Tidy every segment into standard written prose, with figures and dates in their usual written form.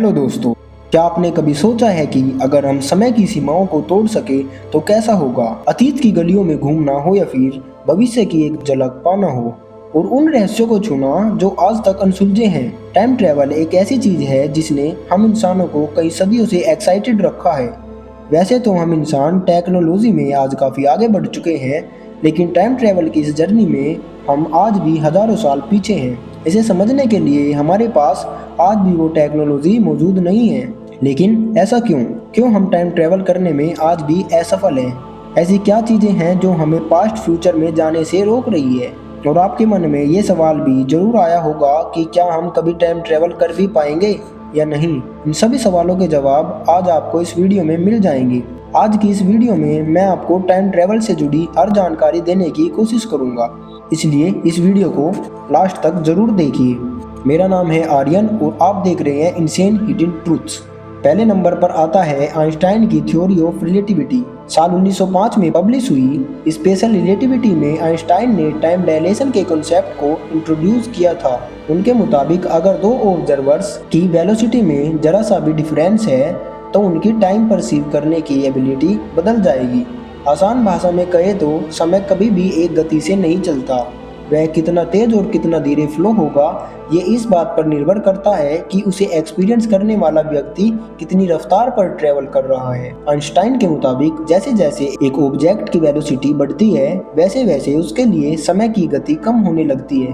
Hello दोस्तों, क्या आपने कभी सोचा है कि अगर हम समय की सीमाओं को तोड़ सके तो कैसा होगा। अतीत की गलियों में घूमना हो या फिर भविष्य की एक झलक पाना हो और उन रहस्यों को छूना जो आज तक अनसुलझे हैं। टाइम ट्रैवल एक ऐसी चीज है जिसने हम इंसानों को कई सदियों से एक्साइटेड रखा है। वैसे तो हम इंसान टेक्नोलॉजी में आज काफी आगे बढ़ चुके हैं, लेकिन टाइम ट्रैवल की इस जर्नी में हम आज भी हजारों साल पीछे हैं। इसे समझने के लिए हमारे पास आज भी वो टेक्नोलॉजी मौजूद नहीं है। लेकिन ऐसा क्यों क्यों हम टाइम ट्रैवल करने में आज भी असफल हैं? ऐसी क्या चीजें हैं जो हमें पास्ट फ्यूचर में जाने से रोक रही है? और आपके मन में ये सवाल भी जरूर आया होगा कि क्या हम कभी टाइम ट्रैवल कर भी पाएंगे या नहीं। इन सभी सवालों के जवाब आज आपको इस वीडियो में मिल जाएंगे। आज की इस वीडियो में मैं आपको टाइम ट्रैवल से जुड़ी हर जानकारी देने की कोशिश करूंगा, इसलिए इस वीडियो को लास्ट तक जरूर देखिए। मेरा नाम है आर्यन और आप देख रहे हैं इनसेन हिडन ट्रूथ्स। पहले नंबर पर आता है आइंस्टाइन की थ्योरी ऑफ रिलेटिविटी। साल 1905 में पब्लिश हुई स्पेशल रिलेटिविटी में आइंस्टाइन ने टाइम डायलेशन के कॉन्सेप्ट को इंट्रोड्यूस किया था। उनके मुताबिक अगर दो ऑब्जर्वर्स की वेलोसिटी में जरा सा भी डिफरेंस है तो उनकी टाइम परसीव करने की एबिलिटी बदल जाएगी। आसान भाषा में कहे तो समय कभी भी एक गति से नहीं चलता, वह कितना तेज और कितना धीरे फ्लो होगा ये इस बात पर निर्भर करता है कि उसे एक्सपीरियंस करने वाला व्यक्ति कितनी रफ्तार पर ट्रेवल कर रहा है। आइंस्टाइन के मुताबिक जैसे जैसे एक ऑब्जेक्ट की वेलोसिटी बढ़ती है वैसे वैसे उसके लिए समय की गति कम होने लगती है।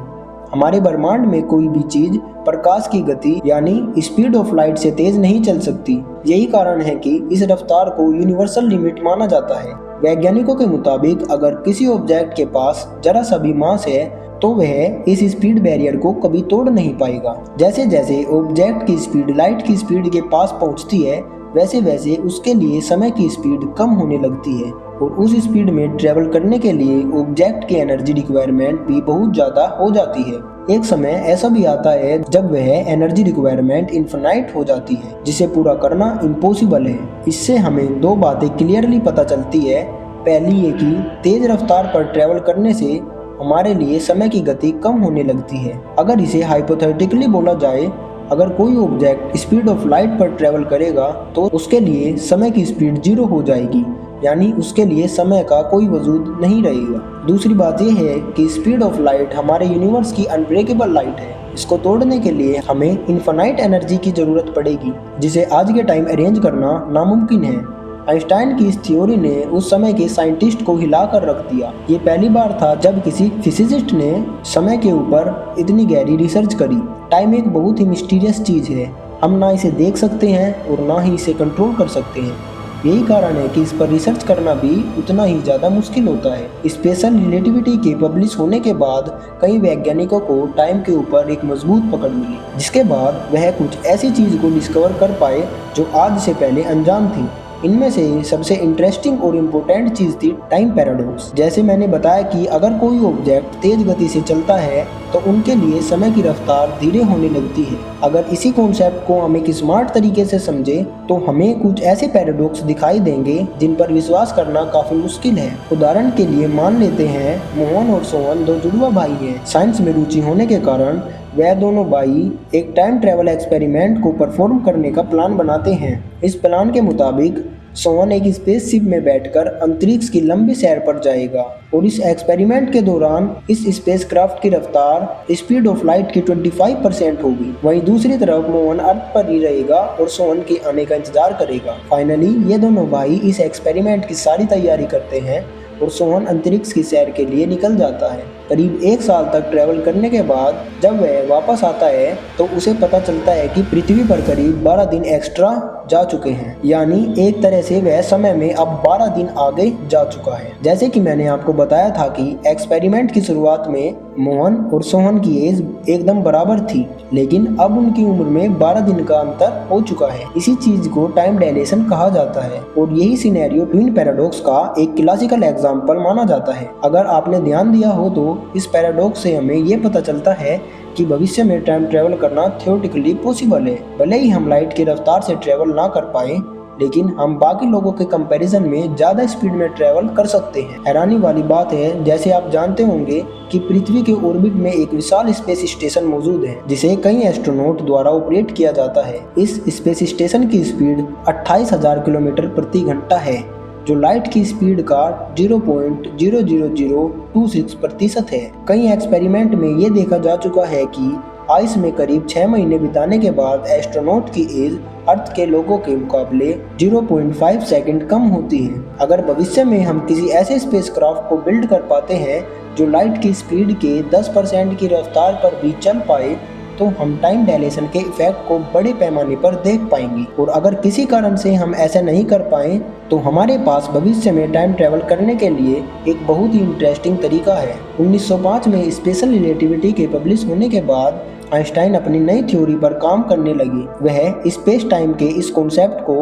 हमारे ब्रह्मांड में कोई भी चीज प्रकाश की गति यानी स्पीड ऑफ लाइट से तेज नहीं चल सकती। यही कारण है कि इस रफ्तार को यूनिवर्सल लिमिट माना जाता है। वैज्ञानिकों के मुताबिक अगर किसी ऑब्जेक्ट के पास जरा सा भी मास है तो वह इस स्पीड बैरियर को कभी तोड़ नहीं पाएगा। जैसे जैसे ऑब्जेक्ट की स्पीड लाइट की स्पीड के पास पहुंचती है वैसे वैसे उसके लिए समय की स्पीड कम होने लगती है और उस स्पीड में ट्रेवल करने के लिए ऑब्जेक्ट की एनर्जी रिक्वायरमेंट भी बहुत ज़्यादा हो जाती है। एक समय ऐसा भी आता है जब वह एनर्जी रिक्वायरमेंट इन्फिनाइट हो जाती है, जिसे पूरा करना इम्पॉसिबल है। इससे हमें दो बातें क्लियरली पता चलती है। पहली ये कि तेज रफ्तार पर ट्रेवल करने से हमारे लिए समय की गति कम होने लगती है। अगर इसे हाइपोथेटिकली बोला जाए, अगर कोई ऑब्जेक्ट स्पीड ऑफ लाइट पर ट्रेवल करेगा तो उसके लिए समय की स्पीड 0 हो जाएगी, यानी उसके लिए समय का कोई वजूद नहीं रहेगा। दूसरी बात यह है कि स्पीड ऑफ लाइट हमारे यूनिवर्स की अनब्रेकेबल लाइट है। इसको तोड़ने के लिए हमें इनफाइनाइट एनर्जी की जरूरत पड़ेगी, जिसे आज के टाइम अरेंज करना नामुमकिन है। आइंस्टाइन की इस थ्योरी ने उस समय के साइंटिस्ट को हिलाकर रख दिया। ये पहली बार था जब किसी फिजिसिस्ट ने समय के ऊपर इतनी गहरी रिसर्च करी। टाइम एक बहुत ही मिस्टीरियस चीज है, हम ना इसे देख सकते हैं और ना ही इसे कंट्रोल कर सकते हैं। यही कारण है कि इस पर रिसर्च करना भी उतना ही ज़्यादा मुश्किल होता है। स्पेशल रिलेटिविटी के पब्लिश होने के बाद कई वैज्ञानिकों को टाइम के ऊपर एक मजबूत पकड़ मिली, जिसके बाद वह कुछ ऐसी चीज़ को डिस्कवर कर पाए जो आज से पहले अनजान थी। इनमें से सबसे इंटरेस्टिंग और इम्पोर्टेंट चीज़ थी टाइम पैराडॉक्स। जैसे मैंने बताया कि अगर कोई ऑब्जेक्ट तेज गति से चलता है तो उनके लिए समय की रफ्तार धीरे होने लगती है। अगर इसी कॉन्सेप्ट को हम एक स्मार्ट तरीके से समझे तो हमें कुछ ऐसे पैराडॉक्स दिखाई देंगे जिन पर विश्वास करना काफी मुश्किल है। उदाहरण के लिए मान लेते हैं मोहन और सोहन दो जुड़वा भाई हैं। साइंस में रुचि होने के कारण वह दोनों भाई एक टाइम ट्रैवल एक्सपेरिमेंट को परफॉर्म करने का प्लान बनाते हैं। इस प्लान के मुताबिक सोहन एक स्पेसशिप में बैठकर अंतरिक्ष की लंबी सैर पर जाएगा और इस एक्सपेरिमेंट के दौरान इस स्पेसक्राफ्ट की रफ्तार स्पीड ऑफ लाइट की 25% होगी। वहीं दूसरी तरफ मोहन अर्थ पर ही रहेगा और सोहन के आने का इंतजार करेगा। फाइनली ये दोनों भाई इस एक्सपेरिमेंट की सारी तैयारी करते हैं और सोहन अंतरिक्ष की सैर के लिए निकल जाता है। करीब 1 साल तक ट्रैवल करने के बाद जब वह वापस आता है तो उसे पता चलता है कि पृथ्वी पर करीब 12 दिन एक्स्ट्रा जा चुके हैं, यानी एक तरह से वह समय में अब 12 दिन आगे जा चुका है। जैसे कि मैंने आपको बताया था कि एक्सपेरिमेंट की शुरुआत में मोहन और सोहन की एज एकदम बराबर थी, लेकिन अब उनकी उम्र में 12 दिन का अंतर हो चुका है। इसी चीज को टाइम डायलेशन कहा जाता है और यही सिनेरियो ट्विन पैराडॉक्स का एक क्लासिकल एग्जाम्पल माना जाता है। अगर आपने ध्यान दिया हो तो इस पैराडॉक्स से हमें ये पता चलता है कि भविष्य में टाइम ट्रैवल करना थ्योरेटिकली पॉसिबल है। भले ही हम लाइट की रफ्तार से ट्रैवल ना कर पाए, लेकिन हम बाकी लोगों के कंपैरिजन में ज़्यादा स्पीड में ट्रैवल कर सकते हैं। हैरानी वाली बात है, जैसे आप जानते होंगे कि पृथ्वी के ऑर्बिट में एक विशाल स्पेस स्टेशन मौजूद है जिसे कई एस्ट्रोनॉट द्वारा ऑपरेट किया जाता है। इस स्पेस स्टेशन की स्पीड 28,000 किलोमीटर प्रति घंटा है, जो लाइट की स्पीड का 0.00026% है। कई एक्सपेरिमेंट में ये देखा जा चुका है कि आइस में करीब 6 महीने बिताने के बाद एस्ट्रोनॉट की एज अर्थ के लोगों के मुकाबले 0.5 सेकंड कम होती है। अगर भविष्य में हम किसी ऐसे स्पेसक्राफ्ट को बिल्ड कर पाते हैं जो लाइट की स्पीड के 10% की रफ्तार पर भी चल पाए, तो हम टाइम डायलेशन के इफेक्ट को बड़े पैमाने पर देख पाएंगे। और अगर किसी कारण से हम ऐसा नहीं कर पाए, तो हमारे पास भविष्य में टाइम ट्रैवल करने के लिए एक बहुत ही इंटरेस्टिंग तरीका है। 1905 में स्पेशल रिलेटिविटी के पब्लिश होने के बाद आइंस्टाइन अपनी नई थ्योरी पर काम करने लगे। वह स्पेस टाइम के इस कॉन्सेप्ट को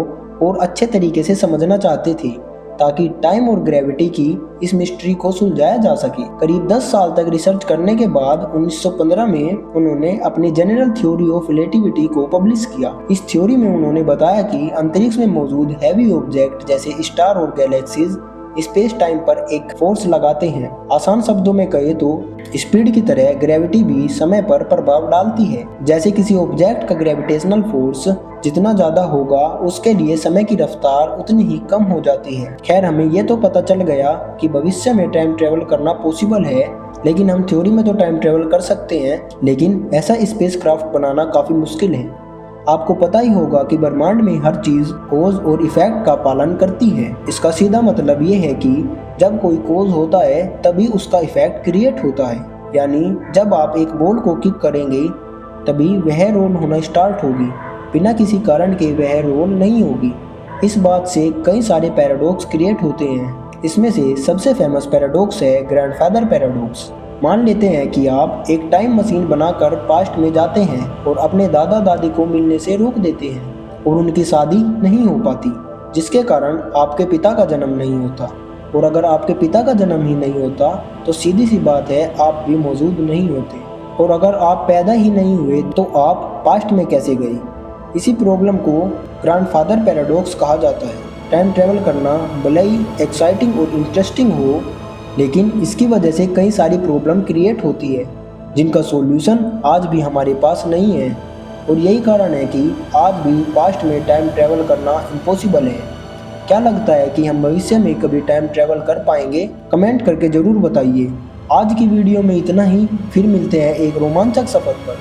और अच्छे तरीके से समझना चाहते थे ताकि टाइम और ग्रेविटी की इस मिस्ट्री को सुलझाया जा सके। करीब 10 साल तक रिसर्च करने के बाद 1915 में उन्होंने अपनी जनरल थ्योरी ऑफ रिलेटिविटी को पब्लिश किया। इस थ्योरी में उन्होंने बताया कि अंतरिक्ष में मौजूद हैवी ऑब्जेक्ट जैसे स्टार और गैलेक्सीज स्पेस टाइम पर एक फोर्स लगाते हैं। आसान शब्दों में कहे तो स्पीड की तरह ग्रेविटी भी समय पर प्रभाव डालती है। जैसे किसी ऑब्जेक्ट का ग्रेविटेशनल फोर्स जितना ज्यादा होगा, उसके लिए समय की रफ्तार उतनी ही कम हो जाती है। खैर, हमें ये तो पता चल गया कि भविष्य में टाइम ट्रेवल करना पॉसिबल है, लेकिन हम थ्योरी में तो टाइम ट्रेवल कर सकते हैं, लेकिन ऐसा स्पेसक्राफ्ट बनाना काफी मुश्किल है। आपको पता ही होगा कि ब्रह्मांड में हर चीज कॉज और इफेक्ट का पालन करती है। इसका सीधा मतलब ये है कि जब कोई कॉज होता है तभी उसका इफेक्ट क्रिएट होता है। यानी जब आप एक बॉल को किक करेंगे तभी वह रोल होना स्टार्ट होगी, बिना किसी कारण के वह रोल नहीं होगी। इस बात से कई सारे पैराडॉक्स क्रिएट होते हैं। इसमें से सबसे फेमस पैराडॉक्स है ग्रैंडफादर पैराडॉक्स। मान लेते हैं कि आप एक टाइम मशीन बनाकर पास्ट में जाते हैं और अपने दादा दादी को मिलने से रोक देते हैं और उनकी शादी नहीं हो पाती, जिसके कारण आपके पिता का जन्म नहीं होता। और अगर आपके पिता का जन्म ही नहीं होता तो सीधी सी बात है, आप भी मौजूद नहीं होते। और अगर आप पैदा ही नहीं हुए तो आप पास्ट में कैसे गए? इसी प्रॉब्लम को ग्रैंडफादर पैराडॉक्स कहा जाता है। टाइम ट्रैवल करना भले ही एक्साइटिंग और इंटरेस्टिंग हो, लेकिन इसकी वजह से कई सारी प्रॉब्लम क्रिएट होती है जिनका सॉल्यूशन आज भी हमारे पास नहीं है। और यही कारण है कि आज भी पास्ट में टाइम ट्रैवल करना इम्पॉसिबल है। क्या लगता है कि हम भविष्य में कभी टाइम ट्रैवल कर पाएंगे? कमेंट करके ज़रूर बताइए। आज की वीडियो में इतना ही, फिर मिलते हैं एक रोमांचक सफ़र पर।